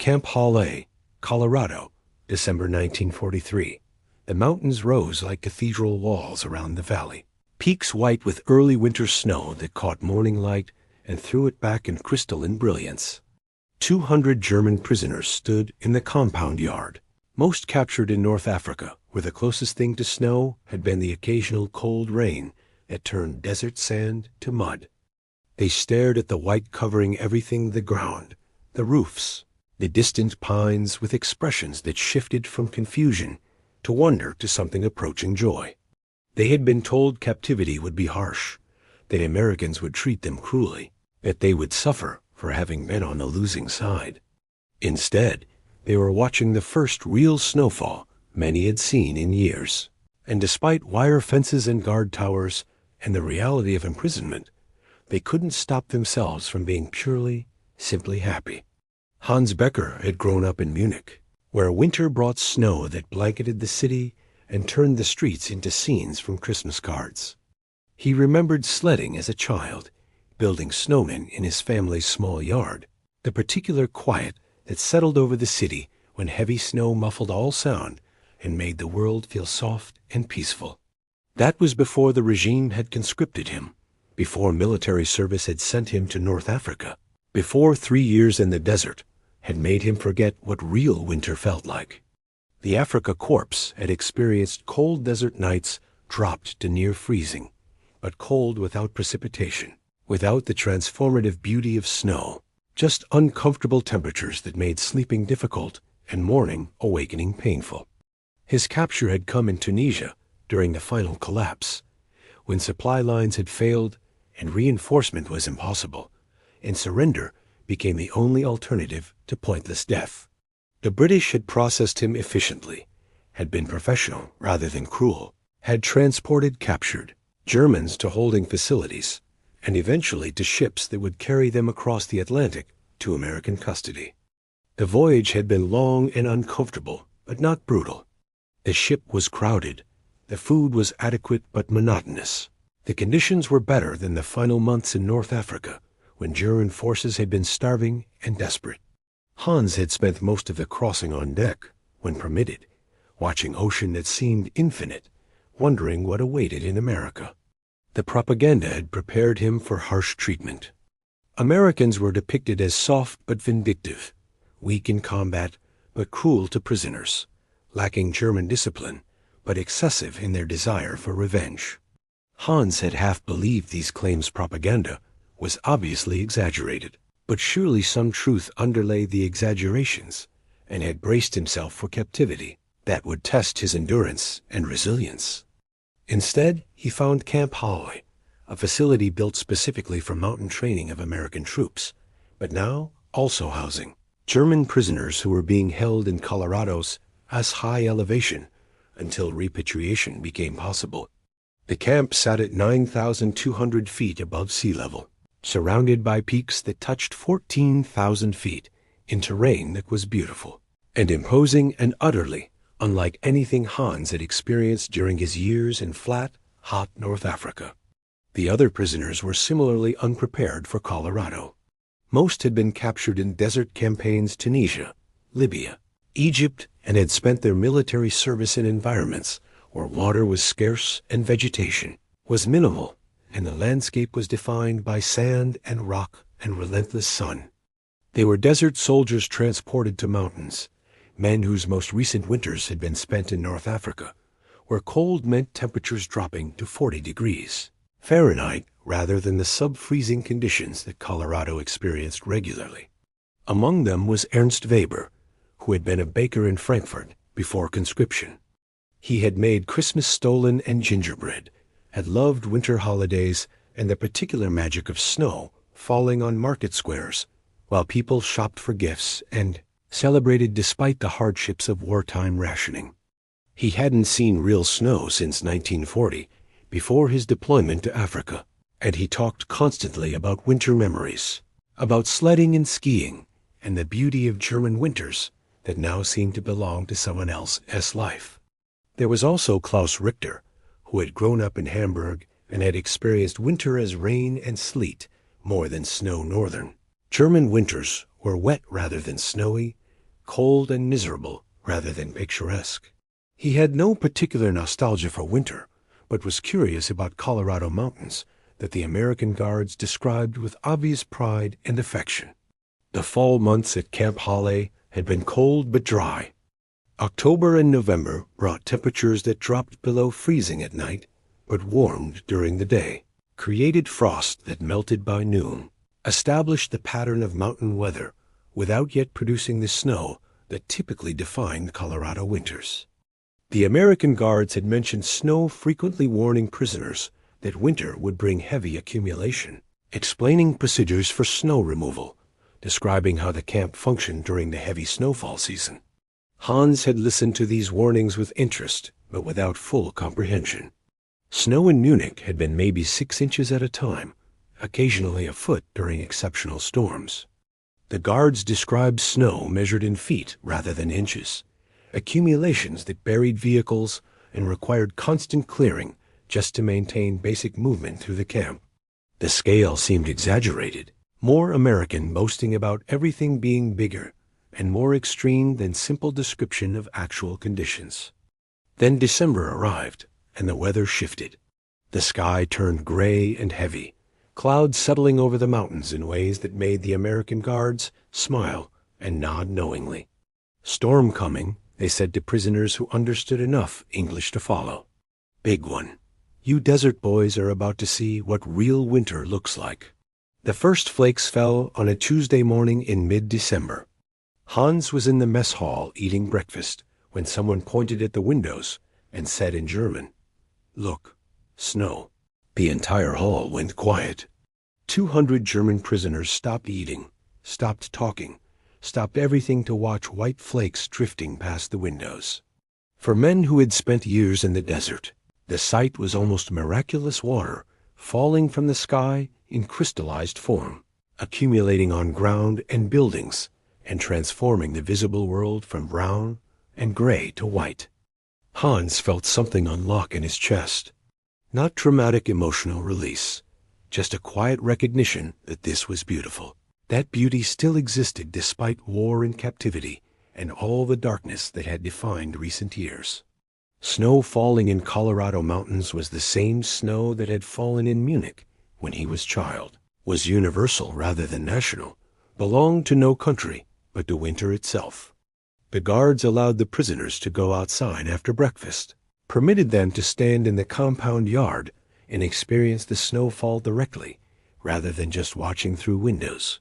Camp Holloway, Colorado, December 1943. The mountains rose like cathedral walls around the valley, peaks white with early winter snow that caught morning light and threw it back in crystalline brilliance. 200 German prisoners stood in the compound yard, most captured in North Africa, where the closest thing to snow had been the occasional cold rain that turned desert sand to mud. They stared at the white covering everything the ground, the roofs, the distant pines, with expressions that shifted from confusion to wonder to something approaching joy. They had been told captivity would be harsh, that Americans would treat them cruelly, that they would suffer for having been on the losing side. Instead, they were watching the first real snowfall many had seen in years. And despite wire fences and guard towers and the reality of imprisonment, they couldn't stop themselves from being purely, simply happy. Hans Becker had grown up in Munich, where winter brought snow that blanketed the city and turned the streets into scenes from Christmas cards. He remembered sledding as a child, building snowmen in his family's small yard, the particular quiet that settled over the city when heavy snow muffled all sound and made the world feel soft and peaceful. That was before the regime had conscripted him, before military service had sent him to North Africa, before 3 years in the desert had made him forget what real winter felt like. The Africa Corps had experienced cold desert nights dropped to near freezing, but cold without precipitation, without the transformative beauty of snow, just uncomfortable temperatures that made sleeping difficult and morning awakening painful. His capture had come in Tunisia during the final collapse, when supply lines had failed and reinforcement was impossible, and surrender became the only alternative to pointless death. The British had processed him efficiently, had been professional rather than cruel, had transported captured Germans to holding facilities, and eventually to ships that would carry them across the Atlantic to American custody. The voyage had been long and uncomfortable, but not brutal. The ship was crowded. The food was adequate but monotonous. The conditions were better than the final months in North Africa, when German forces had been starving and desperate. Hans had spent most of the crossing on deck, when permitted, watching ocean that seemed infinite, wondering what awaited in America. The propaganda had prepared him for harsh treatment. Americans were depicted as soft but vindictive, weak in combat but cruel to prisoners, lacking German discipline but excessive in their desire for revenge. Hans had half believed these claims propaganda was obviously exaggerated, but surely some truth underlay the exaggerations, and had braced himself for captivity that would test his endurance and resilience. Instead, he found Camp Holloway, a facility built specifically for mountain training of American troops, but now also housing German prisoners who were being held in Colorado's as high elevation until repatriation became possible. The camp sat at 9,200 feet above sea level, surrounded by peaks that touched 14,000 feet in terrain that was beautiful and imposing and utterly unlike anything Hans had experienced during his years in flat, hot North Africa. The other prisoners were similarly unprepared for Colorado. Most had been captured in desert campaigns Tunisia, Libya, Egypt, and had spent their military service in environments where water was scarce and vegetation was minimal, and the landscape was defined by sand and rock and relentless sun. They were desert soldiers transported to mountains, men whose most recent winters had been spent in North Africa, where cold meant temperatures dropping to 40 degrees Fahrenheit rather than the sub-freezing conditions that Colorado experienced regularly. Among them was Ernst Weber, who had been a baker in Frankfurt before conscription. He had made Christmas stollen and gingerbread, had loved winter holidays and the particular magic of snow falling on market squares, while people shopped for gifts and celebrated despite the hardships of wartime rationing. He hadn't seen real snow since 1940, before his deployment to Africa, and he talked constantly about winter memories, about sledding and skiing, and the beauty of German winters that now seemed to belong to someone else's life. There was also Klaus Richter, who had grown up in Hamburg and had experienced winter as rain and sleet more than snow northern. German winters were wet rather than snowy, cold and miserable rather than picturesque. He had no particular nostalgia for winter, but was curious about Colorado mountains that the American Guards described with obvious pride and affection. The fall months at Camp Holloway had been cold but dry. October and November brought temperatures that dropped below freezing at night, but warmed during the day, created frost that melted by noon, established the pattern of mountain weather without yet producing the snow that typically defined Colorado winters. The American Guards had mentioned snow frequently warning prisoners that winter would bring heavy accumulation, explaining procedures for snow removal, describing how the camp functioned during the heavy snowfall season. Hans had listened to these warnings with interest, but without full comprehension. Snow in Munich had been maybe 6 inches at a time, occasionally a foot during exceptional storms. The guards described snow measured in feet rather than inches, accumulations that buried vehicles and required constant clearing just to maintain basic movement through the camp. The scale seemed exaggerated, more American, boasting about everything being bigger and more extreme than simple description of actual conditions. Then December arrived, and the weather shifted. The sky turned gray and heavy, clouds settling over the mountains in ways that made the American Guards smile and nod knowingly. Storm coming, they said to prisoners who understood enough English to follow. Big one. You desert boys are about to see what real winter looks like. The first flakes fell on a Tuesday morning in mid-December. Hans was in the mess hall eating breakfast when someone pointed at the windows and said in German, "Look, snow." The entire hall went quiet. 200 German prisoners stopped eating, stopped talking, stopped everything to watch white flakes drifting past the windows. For men who had spent years in the desert, the sight was almost miraculous water falling from the sky in crystallized form, accumulating on ground and buildings, and transforming the visible world from brown and gray to white. Hans felt something unlock in his chest. Not dramatic emotional release, just a quiet recognition that this was beautiful. That beauty still existed despite war and captivity and all the darkness that had defined recent years. Snow falling in Colorado mountains was the same snow that had fallen in Munich when he was child, was universal rather than national, belonged to no country but to winter itself. The guards allowed the prisoners to go outside after breakfast, permitted them to stand in the compound yard and experience the snowfall directly rather than just watching through windows.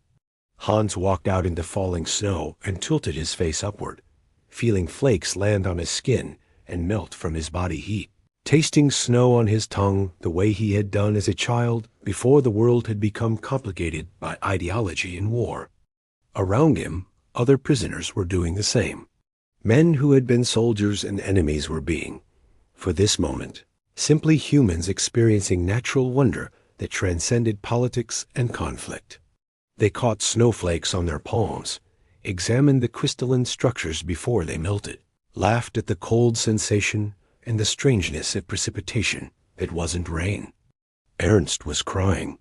Hans walked out into falling snow and tilted his face upward, feeling flakes land on his skin and melt from his body heat, tasting snow on his tongue the way he had done as a child before the world had become complicated by ideology and war. Around him, other prisoners were doing the same. Men who had been soldiers and enemies were being, for this moment, simply humans experiencing natural wonder that transcended politics and conflict. They caught snowflakes on their palms, examined the crystalline structures before they melted, laughed at the cold sensation and the strangeness of precipitation that wasn't rain. Ernst was crying,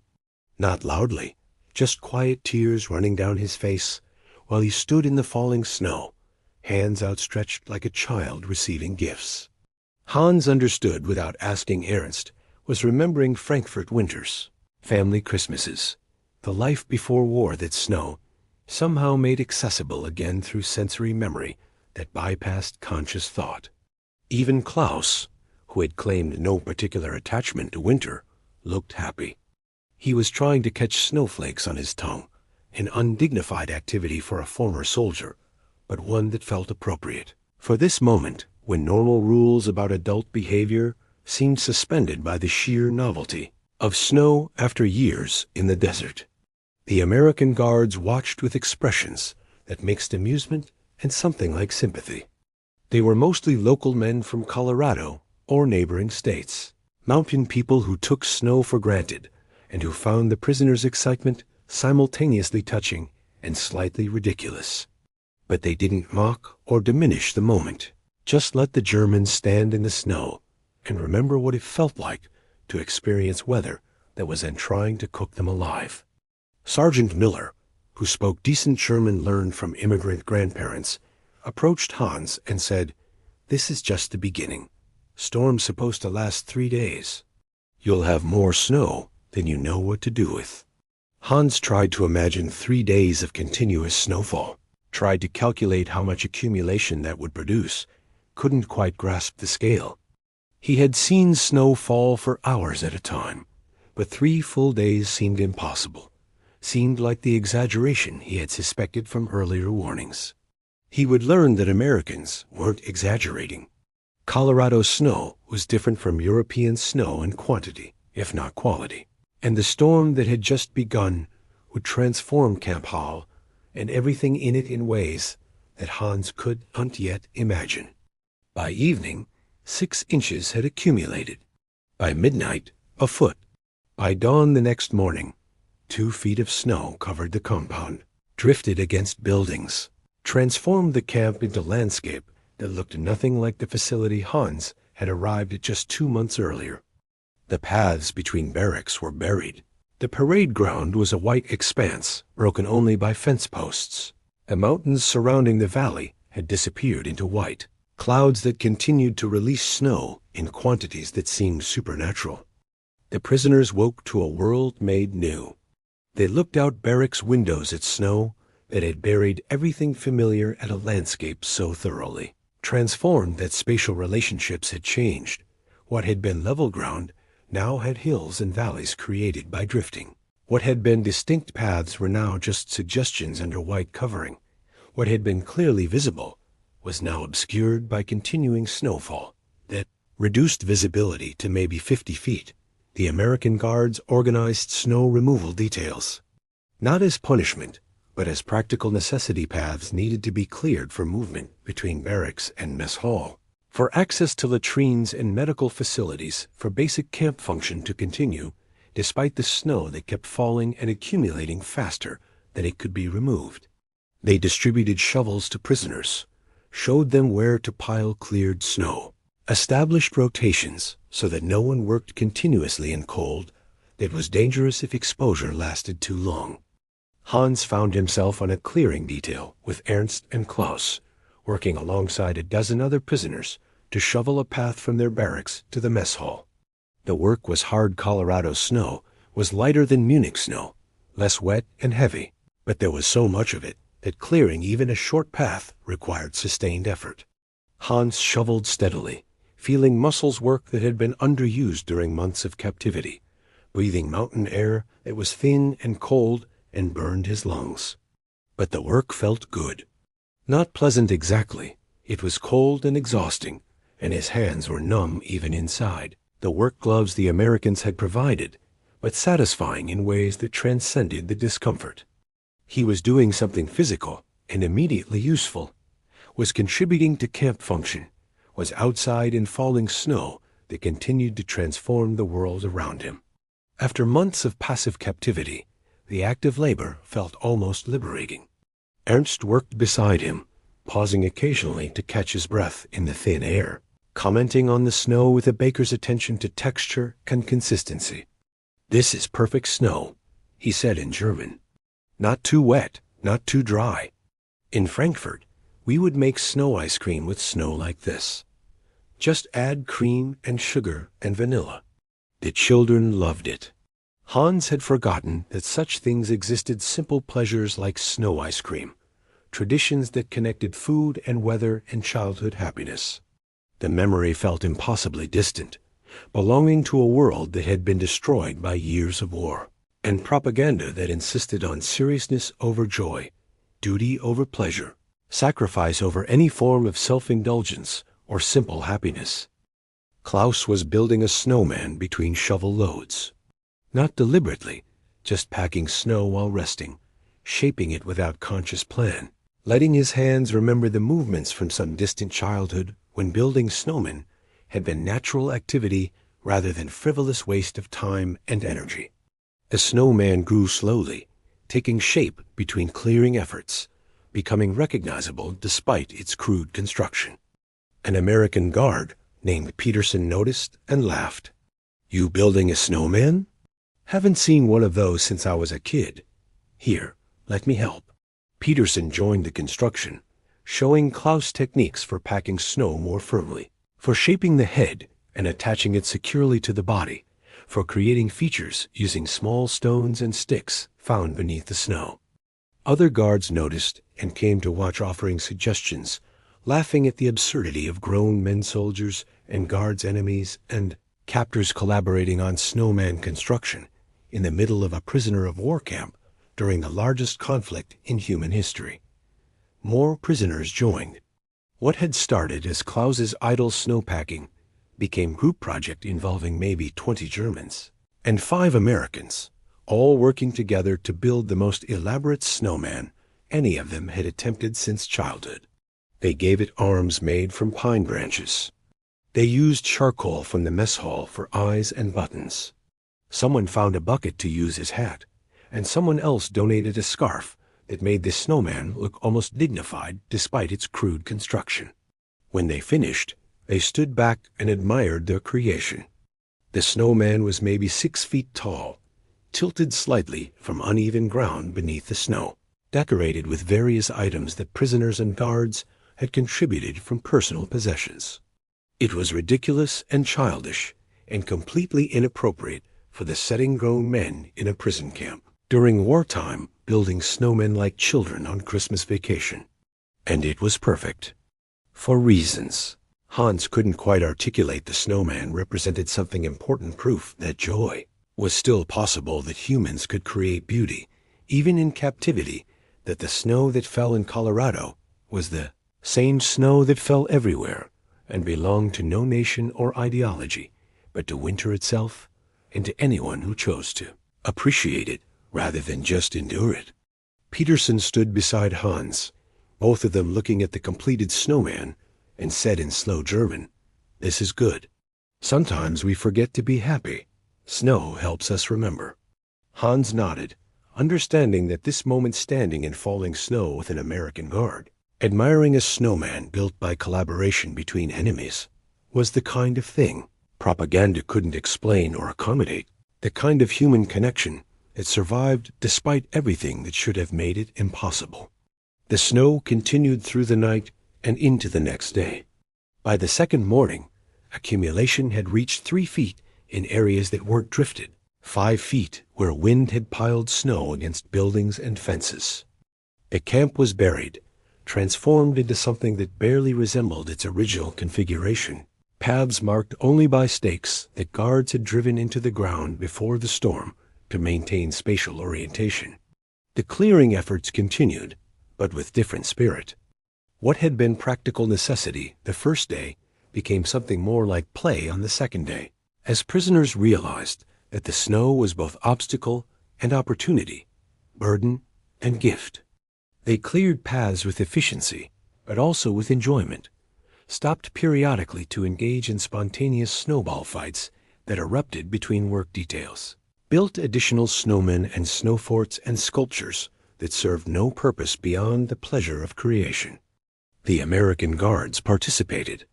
not loudly, just quiet tears running down his face while he stood in the falling snow, hands outstretched like a child receiving gifts. Hans understood without asking Ernst, was remembering Frankfurt winters, family Christmases, the life before war that snow somehow made accessible again through sensory memory that bypassed conscious thought. Even Klaus, who had claimed no particular attachment to winter, looked happy. He was trying to catch snowflakes on his tongue, an undignified activity for a former soldier, but one that felt appropriate for this moment when normal rules about adult behavior seemed suspended by the sheer novelty of snow after years in the desert. The American Guards watched with expressions that mixed amusement and something like sympathy. They were mostly local men from Colorado or neighboring states, mountain people who took snow for granted and who found the prisoners' excitement simultaneously touching and slightly ridiculous. But they didn't mock or diminish the moment. Just let the Germans stand in the snow and remember what it felt like to experience weather that was then trying to cook them alive. Sergeant Miller, who spoke decent German learned from immigrant grandparents approached Hans and said, "This is just the beginning. Storm's supposed to last 3 days. You'll have more snow than you know what to do with." Hans tried to imagine 3 days of continuous snowfall, tried to calculate how much accumulation that would produce, couldn't quite grasp the scale. He had seen snow fall for hours at a time, but 3 full days seemed impossible, seemed like the exaggeration he had suspected from earlier warnings. He would learn that Americans weren't exaggerating. Colorado snow was different from European snow in quantity, if not quality, and the storm that had just begun would transform Camp Hall and everything in it in ways that Hans couldn't yet imagine. By evening, 6 inches had accumulated. By midnight, a foot. By dawn the next morning, 2 feet of snow covered the compound, drifted against buildings, transformed the camp into landscape that looked nothing like the facility Hans had arrived at just 2 months earlier. The paths between barracks were buried. The parade ground was a white expanse, broken only by fence posts. The mountains surrounding the valley had disappeared into white, clouds that continued to release snow in quantities that seemed supernatural. The prisoners woke to a world made new. They looked out barracks windows at snow that had buried everything familiar at a landscape so thoroughly, transformed that spatial relationships had changed. What had been level ground now had hills and valleys created by drifting. What had been distinct paths were now just suggestions under white covering. What had been clearly visible was now obscured by continuing snowfall that reduced visibility to maybe 50 feet. The American guards organized snow removal details, not as punishment, but as practical necessity. Paths needed to be cleared for movement between barracks and mess hall, for access to latrines and medical facilities, for basic camp function to continue, despite the snow that kept falling and accumulating faster than it could be removed. They distributed shovels to prisoners, showed them where to pile cleared snow, established rotations so that no one worked continuously in cold that was dangerous if exposure lasted too long. Hans found himself on a clearing detail with Ernst and Klaus, working alongside a dozen other prisoners to shovel a path from their barracks to the mess hall. The work was hard. Colorado snow was lighter than Munich snow, less wet and heavy, but there was so much of it that clearing even a short path required sustained effort. Hans shoveled steadily, feeling muscles work that had been underused during months of captivity, breathing mountain air that was thin and cold and burned his lungs. But the work felt good. Not pleasant exactly. It was cold and exhausting, and his hands were numb even inside. The work gloves the Americans had provided, but satisfying in ways that transcended the discomfort. He was doing something physical and immediately useful, was contributing to camp function, was outside in falling snow that continued to transform the world around him. After months of passive captivity, the act of labor felt almost liberating. Ernst worked beside him, pausing occasionally to catch his breath in the thin air, commenting on the snow with a baker's attention to texture and consistency. "This is perfect snow," he said in German. "Not too wet, not too dry. In Frankfurt, we would make snow ice cream with snow like this. Just add cream and sugar and vanilla." The children loved it. Hans had forgotten that such things existed, simple pleasures like snow ice cream, traditions that connected food and weather and childhood happiness. The memory felt impossibly distant, belonging to a world that had been destroyed by years of war and propaganda that insisted on seriousness over joy, duty over pleasure, sacrifice over any form of self-indulgence or simple happiness. Klaus was building a snowman between shovel loads. Not deliberately, just packing snow while resting, shaping it without conscious plan, letting his hands remember the movements from some distant childhood when building snowmen had been natural activity rather than frivolous waste of time and energy. The snowman grew slowly, taking shape between clearing efforts, becoming recognizable despite its crude construction. An American guard named Peterson noticed and laughed. "You building a snowman? Haven't seen one of those since I was a kid. Here, let me help." Peterson joined the construction, showing Klaus techniques for packing snow more firmly, for shaping the head and attaching it securely to the body, for creating features using small stones and sticks found beneath the snow. Other guards noticed and came to watch, offering suggestions, laughing at the absurdity of grown men soldiers and guards' enemies and captors collaborating on snowman construction in the middle of a prisoner of war camp during the largest conflict in human history. More prisoners joined. What had started as Klaus's idle snowpacking became a group project involving maybe 20 Germans and 5 Americans, all working together to build the most elaborate snowman any of them had attempted since childhood. They gave it arms made from pine branches. They used charcoal from the mess hall for eyes and buttons. Someone found a bucket to use as hat, and someone else donated a scarf that made the snowman look almost dignified despite its crude construction. When they finished, they stood back and admired their creation. The snowman was maybe 6 feet tall, tilted slightly from uneven ground beneath the snow, decorated with various items that prisoners and guards had contributed from personal possessions. It was ridiculous and childish and completely inappropriate for the setting grown men in a prison camp during wartime, building snowmen like children on Christmas vacation. And it was perfect. For reasons Hans couldn't quite articulate, the snowman represented something important, proof that joy was still possible, that humans could create beauty, even in captivity, that the snow that fell in Colorado was the same snow that fell everywhere and belonged to no nation or ideology, but to winter itself and to anyone who chose to appreciate it rather than just endure it. Peterson stood beside Hans, both of them looking at the completed snowman, and said in slow German, "This is good. Sometimes we forget to be happy. Snow helps us remember." Hans nodded, understanding that this moment standing in falling snow with an American guard, admiring a snowman built by collaboration between enemies, was the kind of thing propaganda couldn't explain or accommodate, the kind of human connection that survived despite everything that should have made it impossible. The snow continued through the night and into the next day. By the second morning, accumulation had reached 3 feet in areas that weren't drifted, 5 feet where wind had piled snow against buildings and fences. The camp was buried, transformed into something that barely resembled its original configuration, paths marked only by stakes that guards had driven into the ground before the storm to maintain spatial orientation. The clearing efforts continued, but with different spirit. What had been practical necessity the first day became something more like play on the second day, as prisoners realized that the snow was both obstacle and opportunity, burden and gift. They cleared paths with efficiency, but also with enjoyment, stopped periodically to engage in spontaneous snowball fights that erupted between work details, built additional snowmen and snow forts and sculptures that served no purpose beyond the pleasure of creation. The American guards participated.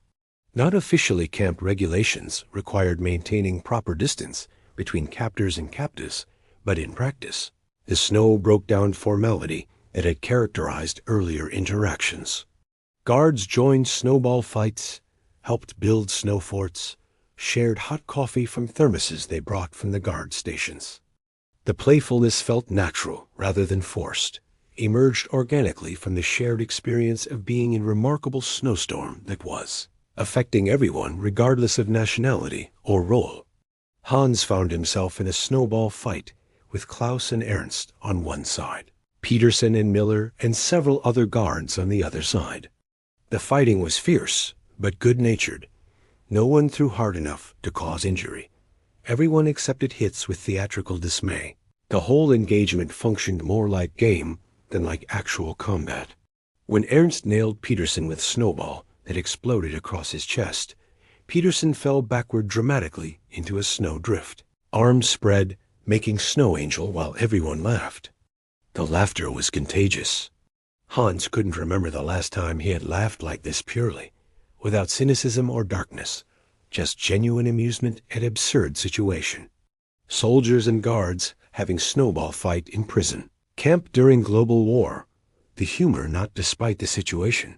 Not officially, camp regulations required maintaining proper distance between captors and captives, but in practice, the snow broke down formality that had characterized earlier interactions. Guards joined snowball fights, helped build snow forts, shared hot coffee from thermoses they brought from the guard stations. The playfulness felt natural rather than forced, emerged organically from the shared experience of being in remarkable snowstorm that was affecting everyone regardless of nationality or role. Hans found himself in a snowball fight with Klaus and Ernst on one side, Peterson and Miller and several other guards on the other side. The fighting was fierce, but good-natured. No one threw hard enough to cause injury. Everyone accepted hits with theatrical dismay. The whole engagement functioned more like game than like actual combat. When Ernst nailed Peterson with Snowball that exploded across his chest, Peterson fell backward dramatically into a snow drift, arms spread, making Snow Angel while everyone laughed. The laughter was contagious. Hans couldn't remember the last time he had laughed like this purely, without cynicism or darkness, just genuine amusement at absurd situation. Soldiers and guards having snowball fight in prison. Camp during global war. The humor not despite the situation,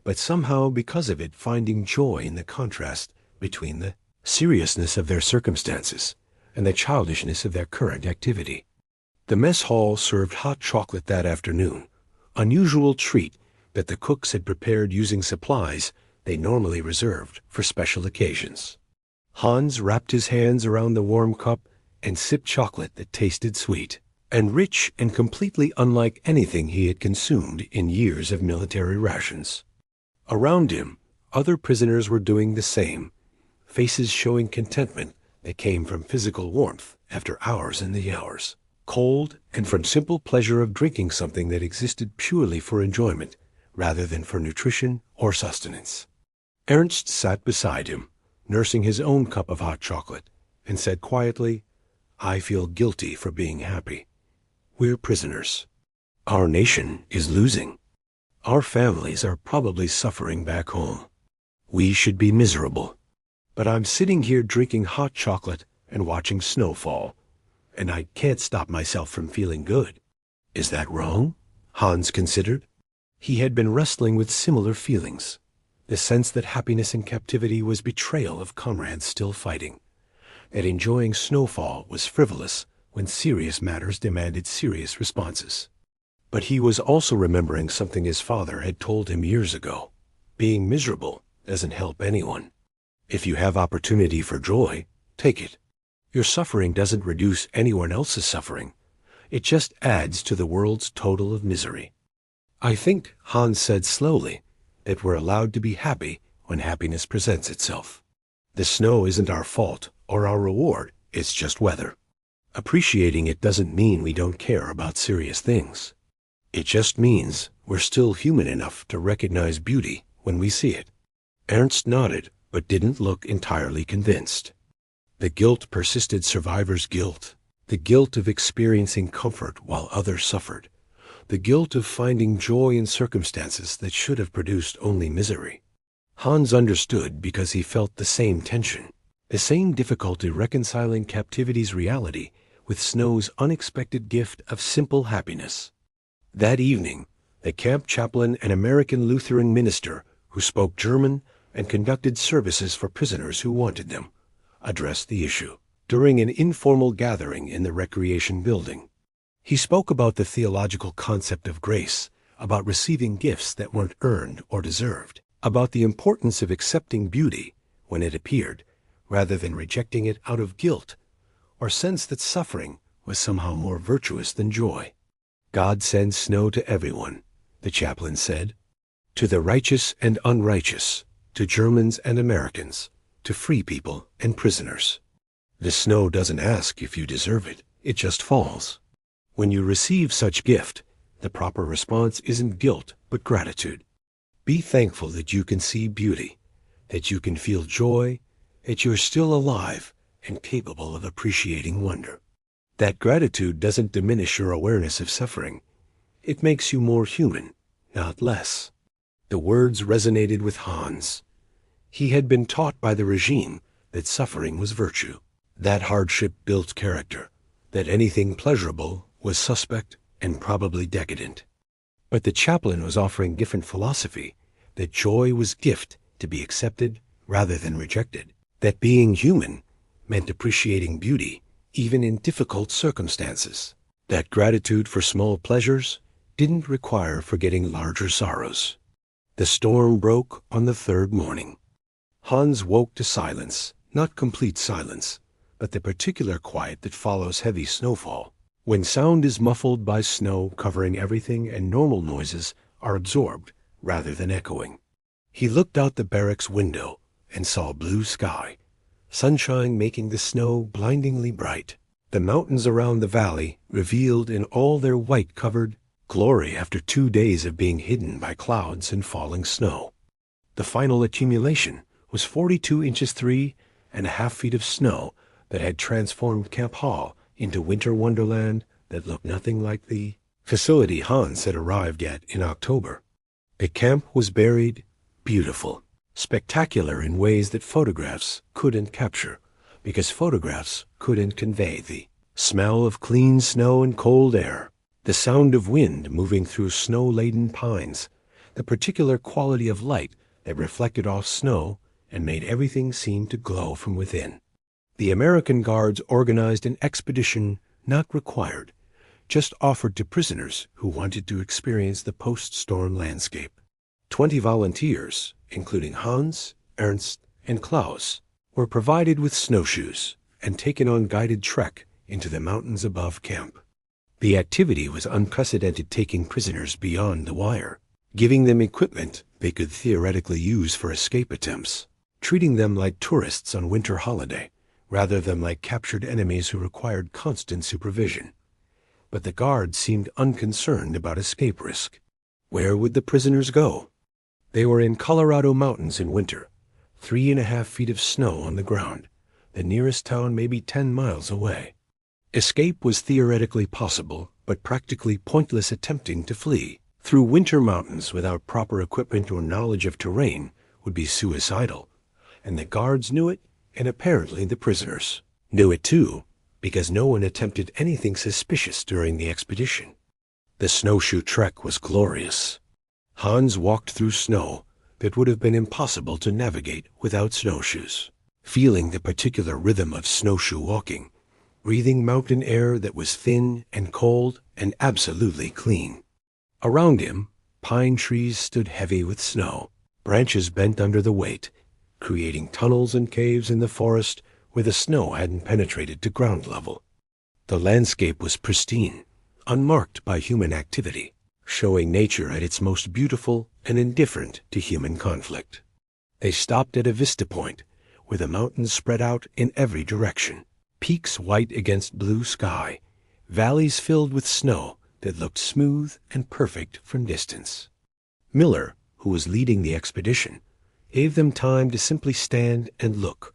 but somehow because of it finding joy in the contrast between the seriousness of their circumstances and the childishness of their current activity. The mess hall served hot chocolate that afternoon, unusual treat that the cooks had prepared using supplies they normally reserved for special occasions. Hans wrapped his hands around the warm cup and sipped chocolate that tasted sweet and rich and completely unlike anything he had consumed in years of military rations. Around him, other prisoners were doing the same, faces showing contentment that came from physical warmth after hours and the hours, cold and from simple pleasure of drinking something that existed purely for enjoyment rather than for nutrition or sustenance. Ernst sat beside him, nursing his own cup of hot chocolate, and said quietly, "I feel guilty for being happy. We're prisoners. Our nation is losing. Our families are probably suffering back home. We should be miserable. But I'm sitting here drinking hot chocolate and watching snowfall, and I can't stop myself from feeling good. Is that wrong?" Hans considered. He had been wrestling with similar feelings, the sense that happiness in captivity was betrayal of comrades still fighting, that enjoying snowfall was frivolous when serious matters demanded serious responses. But he was also remembering something his father had told him years ago. Being miserable doesn't help anyone. If you have opportunity for joy, take it. Your suffering doesn't reduce anyone else's suffering. It just adds to the world's total of misery. "I think," Hans said slowly, "that we're allowed to be happy when happiness presents itself. The snow isn't our fault or our reward, it's just weather. Appreciating it doesn't mean we don't care about serious things. It just means we're still human enough to recognize beauty when we see it." Ernst nodded, but didn't look entirely convinced. The guilt persisted, survivor's guilt, the guilt of experiencing comfort while others suffered, the guilt of finding joy in circumstances that should have produced only misery. Hans understood because he felt the same tension, the same difficulty reconciling captivity's reality with snow's unexpected gift of simple happiness. That evening, the camp chaplain, an American Lutheran minister who spoke German and conducted services for prisoners who wanted them, addressed the issue during an informal gathering in the recreation building. He spoke about the theological concept of grace, about receiving gifts that weren't earned or deserved, about the importance of accepting beauty when it appeared, rather than rejecting it out of guilt or sense that suffering was somehow more virtuous than joy. "God sends snow to everyone," the chaplain said, "to the righteous and unrighteous, to Germans and Americans, to free people and prisoners. The snow doesn't ask if you deserve it, it just falls. When you receive such gift, the proper response isn't guilt but gratitude. Be thankful that you can see beauty, that you can feel joy, that you're still alive and capable of appreciating wonder. That gratitude doesn't diminish your awareness of suffering. It makes you more human, not less." The words resonated with Hans. He had been taught by the regime that suffering was virtue, that hardship built character, that anything pleasurable was suspect and probably decadent. But the chaplain was offering different philosophy, that joy was gift to be accepted rather than rejected, that being human meant appreciating beauty even in difficult circumstances, that gratitude for small pleasures didn't require forgetting larger sorrows. The storm broke on the third morning. Hans woke to silence, not complete silence, but the particular quiet that follows heavy snowfall, when sound is muffled by snow covering everything and normal noises are absorbed rather than echoing. He looked out the barracks window and saw blue sky, sunshine making the snow blindingly bright. The mountains around the valley revealed in all their white-covered glory after 2 days of being hidden by clouds and falling snow. The final accumulation was 42 inches 3.5 feet of snow that had transformed Camp Hall into winter wonderland that looked nothing like the facility Hans had arrived at in October. The camp was buried, beautiful, spectacular in ways that photographs couldn't capture, because photographs couldn't convey the smell of clean snow and cold air, the sound of wind moving through snow-laden pines, the particular quality of light that reflected off snow and made everything seem to glow from within. The American guards organized an expedition not required, just offered to prisoners who wanted to experience the post-storm landscape. 20 volunteers, including Hans, Ernst, and Klaus, were provided with snowshoes and taken on guided trek into the mountains above camp. The activity was unprecedented, taking prisoners beyond the wire, giving them equipment they could theoretically use for escape attempts, treating them like tourists on winter holiday, rather than like captured enemies who required constant supervision. But the guards seemed unconcerned about escape risk. Where would the prisoners go? They were in Colorado mountains in winter, 3.5 feet of snow on the ground, the nearest town maybe 10 miles away. Escape was theoretically possible, but practically pointless. Attempting to flee through winter mountains without proper equipment or knowledge of terrain would be suicidal, and the guards knew it, and apparently the prisoners knew it too, because no one attempted anything suspicious during the expedition. The snowshoe trek was glorious. Hans walked through snow that would have been impossible to navigate without snowshoes, feeling the particular rhythm of snowshoe walking, breathing mountain air that was thin and cold and absolutely clean. Around him, pine trees stood heavy with snow, branches bent under the weight, creating tunnels and caves in the forest where the snow hadn't penetrated to ground level. The landscape was pristine, unmarked by human activity, showing nature at its most beautiful and indifferent to human conflict. They stopped at a vista point where the mountains spread out in every direction, peaks white against blue sky, valleys filled with snow that looked smooth and perfect from distance. Miller, who was leading the expedition, gave them time to simply stand and look,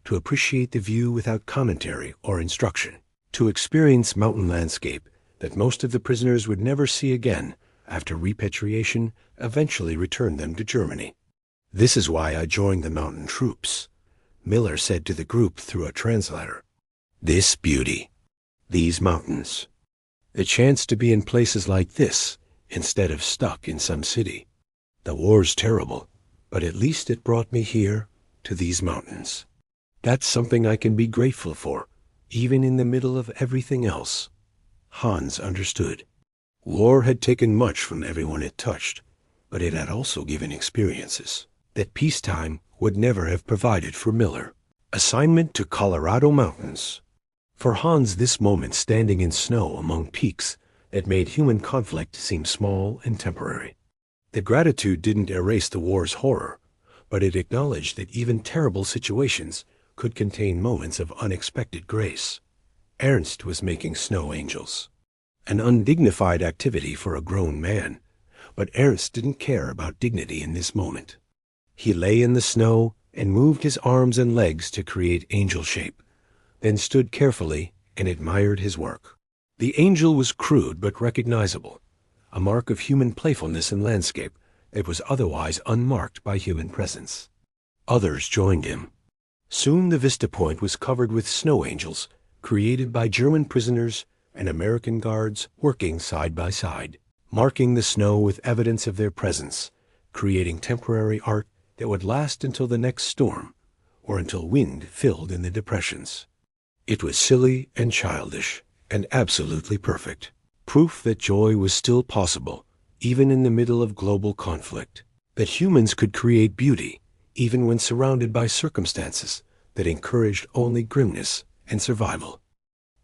to appreciate the view without commentary or instruction, to experience mountain landscape that most of the prisoners would never see again after repatriation eventually returned them to Germany. "This is why I joined the mountain troops," Miller said to the group through a translator. "This beauty, these mountains, the chance to be in places like this instead of stuck in some city. The war's terrible, but at least it brought me here to these mountains. That's something I can be grateful for, even in the middle of everything else." Hans understood. War had taken much from everyone it touched, but it had also given experiences that peacetime would never have provided for Miller. Assignment to Colorado mountains. For Hans, this moment standing in snow among peaks that made human conflict seem small and temporary. The gratitude didn't erase the war's horror, but it acknowledged that even terrible situations could contain moments of unexpected grace. Ernst was making snow angels, an undignified activity for a grown man, but Ernst didn't care about dignity in this moment. He lay in the snow and moved his arms and legs to create angel shape, then stood carefully and admired his work. The angel was crude but recognizable, a mark of human playfulness in landscape that was otherwise unmarked by human presence. Others joined him. Soon the vista point was covered with snow angels, created by German prisoners and American guards working side by side, marking the snow with evidence of their presence, creating temporary art that would last until the next storm, or until wind filled in the depressions. It was silly and childish, and absolutely perfect. Proof that joy was still possible, even in the middle of global conflict. That humans could create beauty, even when surrounded by circumstances that encouraged only grimness and survival.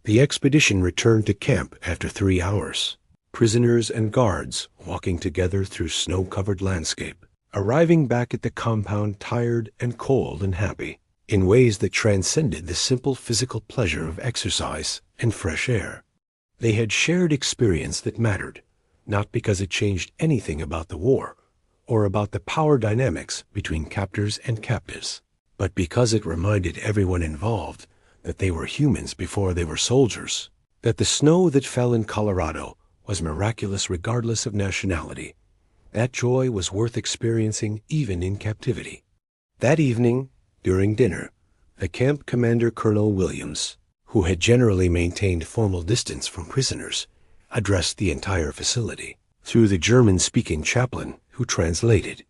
The expedition returned to camp after 3 hours. Prisoners and guards walking together through snow-covered landscape, arriving back at the compound tired and cold and happy, in ways that transcended the simple physical pleasure of exercise and fresh air. They had shared experience that mattered, not because it changed anything about the war, or about the power dynamics between captors and captives, but because it reminded everyone involved that they were humans before they were soldiers, that the snow that fell in Colorado was miraculous regardless of nationality. That joy was worth experiencing even in captivity. That evening, during dinner, the camp commander, Colonel Williams, who had generally maintained formal distance from prisoners, addressed the entire facility. through the German-speaking chaplain who translated.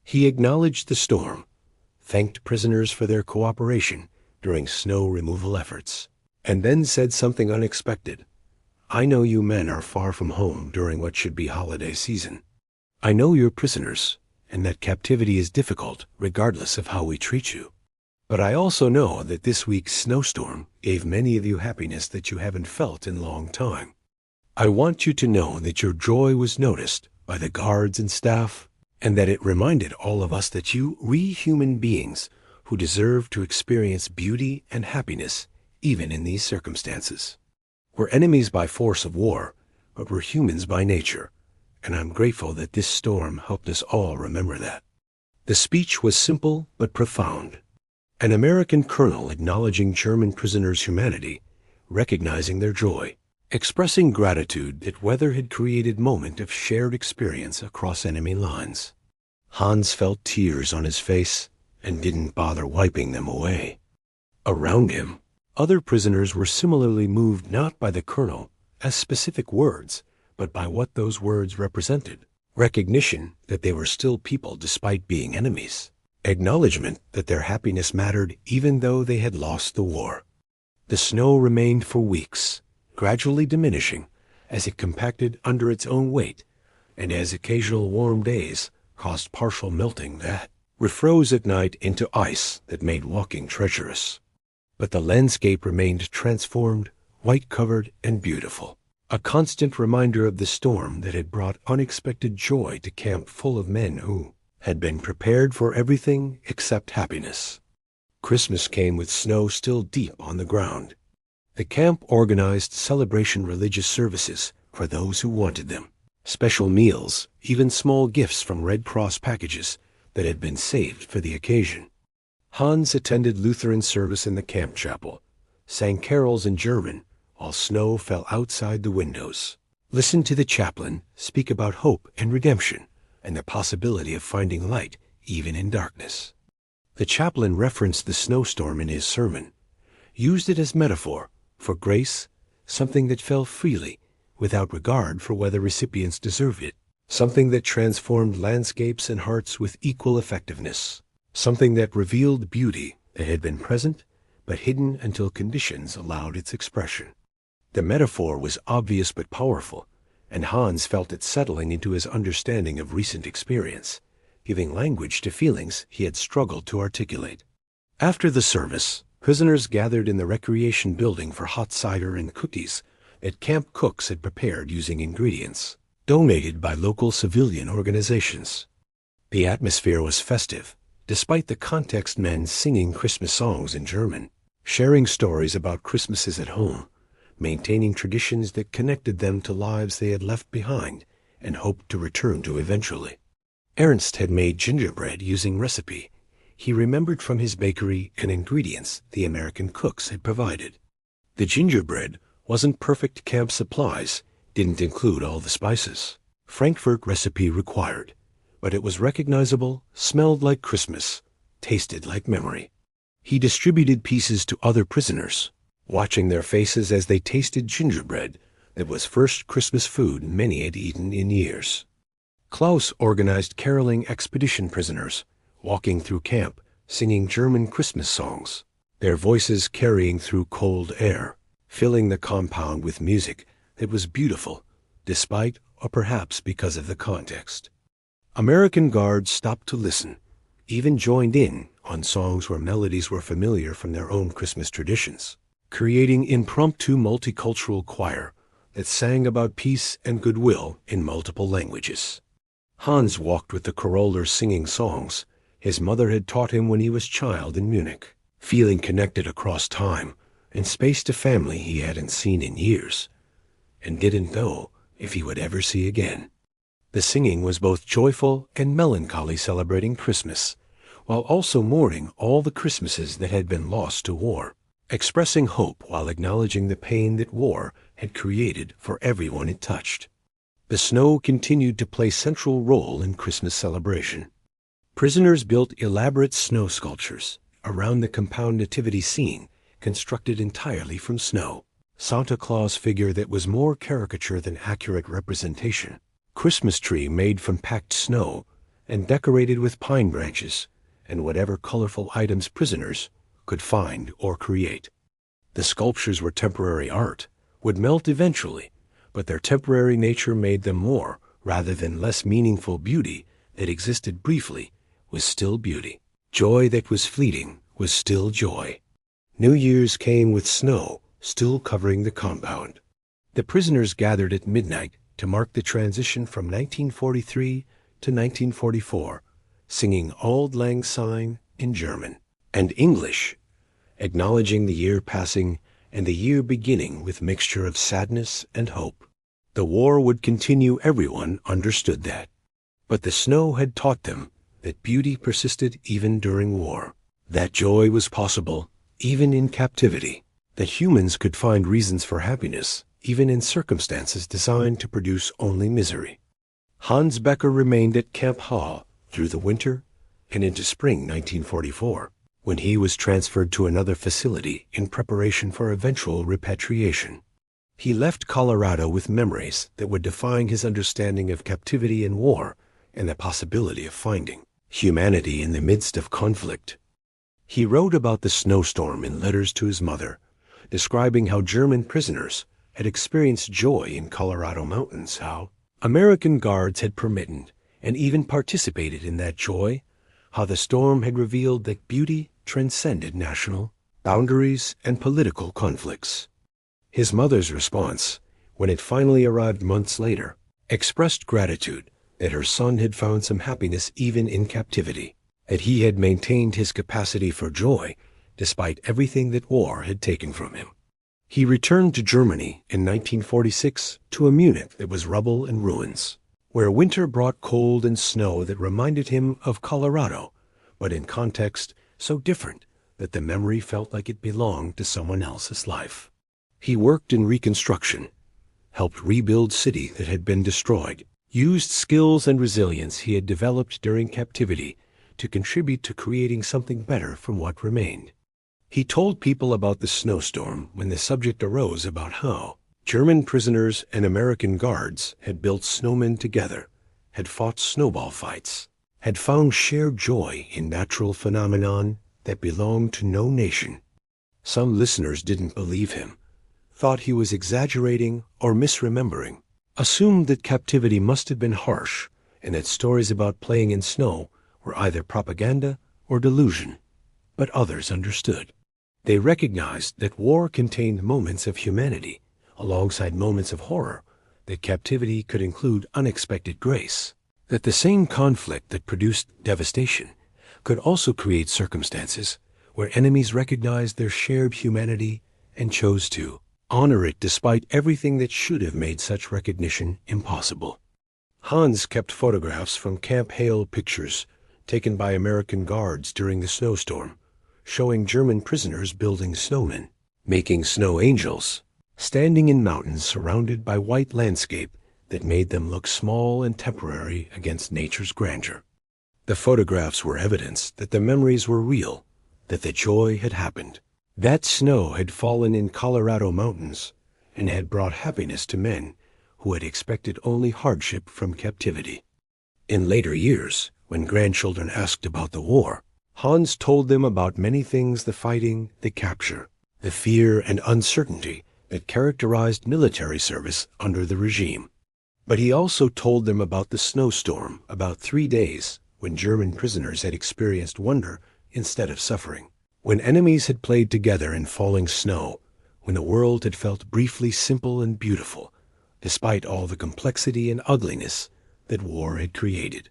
He acknowledged the storm, thanked prisoners for their cooperation during snow removal efforts, and then said something unexpected. "I know you men are far from home during what should be holiday season. I know you're prisoners, and that captivity is difficult regardless of how we treat you. But I also know that this week's snowstorm gave many of you happiness that you haven't felt in a long time. I want you to know that your joy was noticed by the guards and staff, and that it reminded all of us that you human beings who deserve to experience beauty and happiness even in these circumstances. We're enemies by force of war, but we're humans by nature, and I'm grateful that this storm helped us all remember that." The speech was simple but profound. An American colonel acknowledging German prisoners' humanity, recognizing their joy, expressing gratitude that weather had created a moment of shared experience across enemy lines. Hans felt tears on his face and didn't bother wiping them away. Around him, other prisoners were similarly moved not by the colonel as specific words, but by what those words represented. Recognition that they were still people despite being enemies. Acknowledgement that their happiness mattered even though they had lost the war. The snow remained for weeks, gradually diminishing as it compacted under its own weight, and as occasional warm days caused partial melting that refroze at night into ice that made walking treacherous. But the landscape remained transformed, white-covered, and beautiful, a constant reminder of the storm that had brought unexpected joy to camp full of men who had been prepared for everything except happiness. Christmas came with snow still deep on the ground. The camp organized celebration religious services for those who wanted them, special meals, even small gifts from Red Cross packages that had been saved for the occasion. Hans attended Lutheran service in the camp chapel, sang carols in German while snow fell outside the windows, listened to the chaplain speak about hope and redemption and the possibility of finding light even in darkness. The chaplain referenced the snowstorm in his sermon, used it as metaphor for grace, something that fell freely without regard for whether recipients deserved it, something that transformed landscapes and hearts with equal effectiveness, something that revealed beauty that had been present but hidden until conditions allowed its expression. The metaphor was obvious but powerful, and Hans felt it settling into his understanding of recent experience, giving language to feelings he had struggled to articulate. After the service, prisoners gathered in the recreation building for hot cider and cookies that camp cooks had prepared using ingredients donated by local civilian organizations. The atmosphere was festive, despite the context men singing Christmas songs in German, sharing stories about Christmases at home, maintaining traditions that connected them to lives they had left behind and hoped to return to eventually. Ernst had made gingerbread using recipe he remembered from his bakery and ingredients the American cooks had provided. The gingerbread wasn't perfect camp supplies, didn't include all the spices Frankfurt recipe required, but it was recognizable, smelled like Christmas, tasted like memory. He distributed pieces to other prisoners, watching their faces as they tasted gingerbread that was first Christmas food many had eaten in years. Klaus organized caroling expedition prisoners, walking through camp, singing German Christmas songs, their voices carrying through cold air, filling the compound with music that was beautiful, despite or perhaps because of the context. American guards stopped to listen, even joined in on songs where melodies were familiar from their own Christmas traditions, creating impromptu multicultural choir that sang about peace and goodwill in multiple languages. Hans walked with the carolers singing songs his mother had taught him when he was a child in Munich, feeling connected across time and space to family he hadn't seen in years and didn't know if he would ever see again. The singing was both joyful and melancholy, celebrating Christmas, while also mourning all the Christmases that had been lost to war, expressing hope while acknowledging the pain that war had created for everyone it touched. The snow continued to play a central role in Christmas celebration. Prisoners built elaborate snow sculptures around the compound nativity scene, constructed entirely from snow, Santa Claus figure that was more caricature than accurate representation. Christmas tree made from packed snow and decorated with pine branches and whatever colorful items prisoners could find or create. The sculptures were temporary art, would melt eventually, but their temporary nature made them more, rather than less meaningful beauty that existed briefly was still beauty. Joy that was fleeting was still joy. New Year's came with snow still covering the compound. The prisoners gathered at midnight to mark the transition from 1943 to 1944, singing Auld Lang Syne in German and English, acknowledging the year passing and the year beginning with mixture of sadness and hope. The war would continue, everyone understood that. But the snow had taught them that beauty persisted even during war, that joy was possible even in captivity, that humans could find reasons for happiness even in circumstances designed to produce only misery. Hans Becker remained at Camp Hall through the winter and into spring 1944, when he was transferred to another facility in preparation for eventual repatriation. He left Colorado with memories that would define his understanding of captivity and war and the possibility of finding humanity in the midst of conflict. He wrote about the snowstorm in letters to his mother, describing how German prisoners had experienced joy in Colorado mountains, how American guards had permitted and even participated in that joy, how the storm had revealed that beauty transcended national boundaries and political conflicts. His mother's response, when it finally arrived months later, expressed gratitude that her son had found some happiness even in captivity, that he had maintained his capacity for joy despite everything that war had taken from him. He returned to Germany in 1946 to a Munich that was rubble and ruins, where winter brought cold and snow that reminded him of Colorado, but in context so different that the memory felt like it belonged to someone else's life. He worked in reconstruction, helped rebuild city that had been destroyed, used skills and resilience he had developed during captivity to contribute to creating something better from what remained. He told people about the snowstorm when the subject arose about how German prisoners and American guards had built snowmen together, had fought snowball fights, had found shared joy in natural phenomenon that belonged to no nation. Some listeners didn't believe him, thought he was exaggerating or misremembering, assumed that captivity must have been harsh and that stories about playing in snow were either propaganda or delusion. But others understood. They recognized that war contained moments of humanity alongside moments of horror, that captivity could include unexpected grace, that the same conflict that produced devastation could also create circumstances where enemies recognized their shared humanity and chose to honor it despite everything that should have made such recognition impossible. Hans kept photographs from Camp Hale pictures taken by American guards during the snowstorm, showing German prisoners building snowmen, making snow angels, standing in mountains surrounded by white landscape that made them look small and temporary against nature's grandeur. The photographs were evidence that the memories were real, that the joy had happened. That snow had fallen in Colorado mountains and had brought happiness to men who had expected only hardship from captivity. In later years, when grandchildren asked about the war, Hans told them about many things: the fighting, the capture, the fear and uncertainty that characterized military service under the regime. But he also told them about the snowstorm, about 3 days when German prisoners had experienced wonder instead of suffering, when enemies had played together in falling snow, when the world had felt briefly simple and beautiful, despite all the complexity and ugliness that war had created.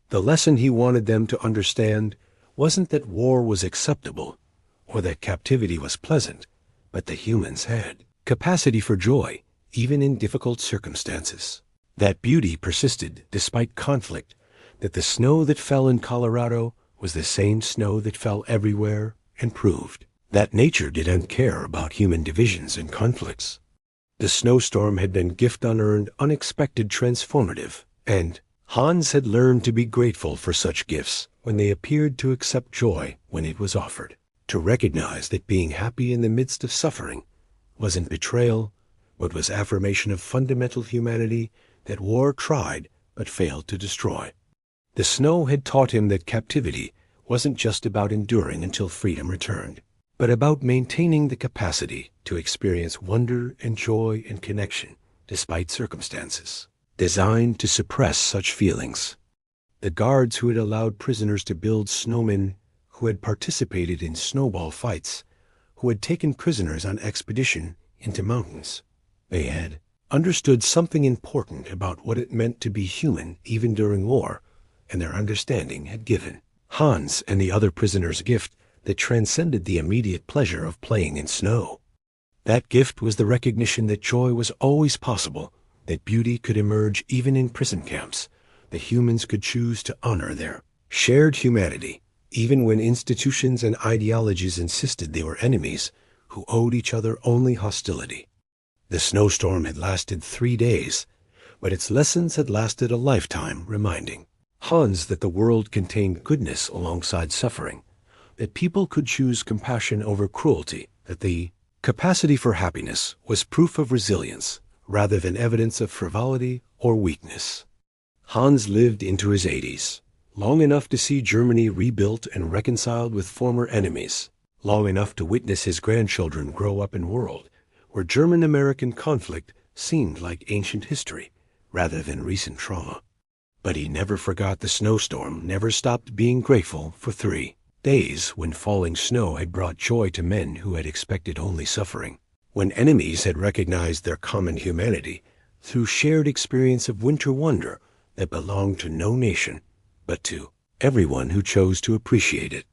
The lesson he wanted them to understand wasn't that war was acceptable or that captivity was pleasant, but that humans had capacity for joy even in difficult circumstances, that beauty persisted despite conflict, that the snow that fell in Colorado was the same snow that fell everywhere, and proved that nature didn't care about human divisions and conflicts. The snowstorm had been gift unearned, unexpected, transformative, and Hans had learned to be grateful for such gifts when they appeared, to accept joy when it was offered, to recognize that being happy in the midst of suffering wasn't betrayal, but was affirmation of fundamental humanity that war tried but failed to destroy. The snow had taught him that captivity wasn't just about enduring until freedom returned, but about maintaining the capacity to experience wonder and joy and connection despite circumstances designed to suppress such feelings. The guards who had allowed prisoners to build snowmen, who had participated in snowball fights, who had taken prisoners on expedition into mountains, they had understood something important about what it meant to be human even during war, and their understanding had given Hans and the other prisoners a gift that transcended the immediate pleasure of playing in snow. That gift was the recognition that joy was always possible, that beauty could emerge even in prison camps, that humans could choose to honor their shared humanity, even when institutions and ideologies insisted they were enemies who owed each other only hostility. The snowstorm had lasted 3 days, but its lessons had lasted a lifetime, reminding Hans that the world contained goodness alongside suffering, that people could choose compassion over cruelty, that the capacity for happiness was proof of resilience rather than evidence of frivolity or weakness. Hans lived into his 80s, long enough to see Germany rebuilt and reconciled with former enemies, long enough to witness his grandchildren grow up in a world where German-American conflict seemed like ancient history rather than recent trauma. But he never forgot the snowstorm, never stopped being grateful for 3 days when falling snow had brought joy to men who had expected only suffering, when enemies had recognized their common humanity through shared experience of winter wonder that belonged to no nation, but to everyone who chose to appreciate it.